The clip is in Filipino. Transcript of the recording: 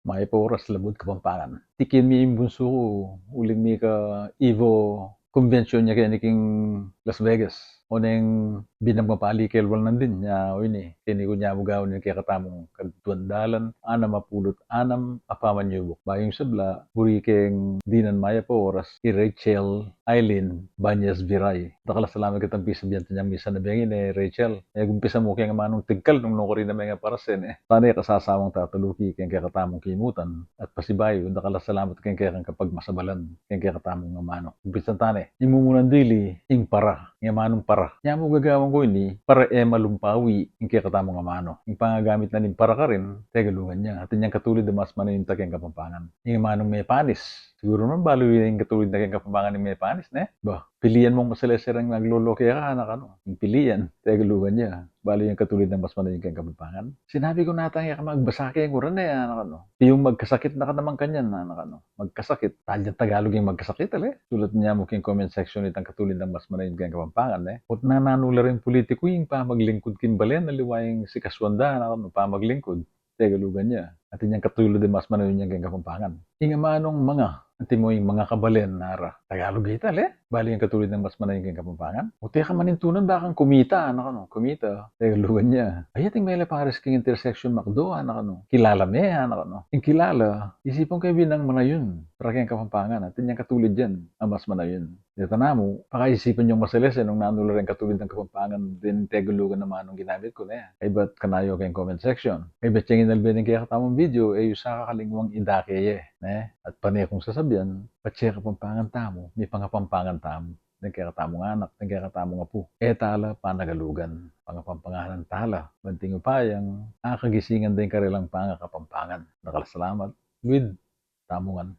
Maipaoras labod Kapampangan. Tikin mi bunso ko, uling mi ka Evo convention niya kaya king Las Vegas. O neng binagmapali kelwal nandin niya o ini. Kini ko niya mugaw ni kaya katamong kagtuandalan, anam mapulot anam apaman yubok. Bayong sabla, buri keng dinan maya po oras, si Rachel Eileen Banyas Viray. Takala salamat kitang pisa biyan tanyang misa na biyangin Rachel. Gumpisa mo kaya nga manong tigkal nung nukuri na mga parasen Tanay kasasawang tatuluki kaya kaya katamong kimutan at pasibayo. Takala salamat kaya kaya kapag masabalan kaya kaya katamong nga manong. Gumpisa tanay, imumunan dili, ing para, nga manong para. Nya mo gagawang ko ini, para malumpawi, ing kaya katamong nga mano. Ing pangagamit na nin para ka rin, tegalungan niya. At inyang katulid na mas maninta kaya Kapampangan. Ing manong may panis. Siguro naman balo yung katulid na kaya Kapampangan ni may panis, ne? Bah, pilihan mong masalesirang naglolo kaya ka, anak ano. Yung pilihan, tegalungan niya. Balo yung katulid ng mas maninta kaya Kapampangan. Sinabi ko natang magbasa kaya ko rin anak ano. Yung magkasakit na ka naman kanyan, anak ano. Magkasakit. Talyang Tagalog yung magkasakit, Sulat niya mo kayong comment section itang katulid ng mas maninta kaya Kapampangan, At nananula rin politiko yung pamaglingkod kimbalen, naliwayang si Kaswanda, anak ano, pamaglingkod. Tegalugan niya. At inyang katulad din mas maninta kaya Kapampangan. Yung manong mga Anti mo yung mga kabalen nara. Tagalog ita, Bali yung katulid ng mas manayong kang Kapampangan. O teka manintunan bakang kumita, anak ano, kumita. Tagalugan niya. Ay, ating may pares king intersection makdo, anak ano. Kilala me, anak ano. Yung kilala, isipong kayo binang manayon. Para kayong Kapampangan, at yung katulid dyan, ang mas manayon. Dito na mo, pakaisipan yung masalis, nung nanula rin katulid ng Kapampangan, din tegulugan naman nung ginamit ko na Ay, ba't kanayo kayong comment section? Ay, ba't yung inalbining kaya katamong video, yung sa kakalingwang idake, At panay kong sasabihan, patsya Kapampangan tamo, may pangapampangan tamo. Nagkakatamong anak, nagkakatamong apo. Tala, panagalugan. Pangapampanganan tala. Banting upayang, akagisingan din karilang pangakapampangan. Nakalasalamat with tamungan.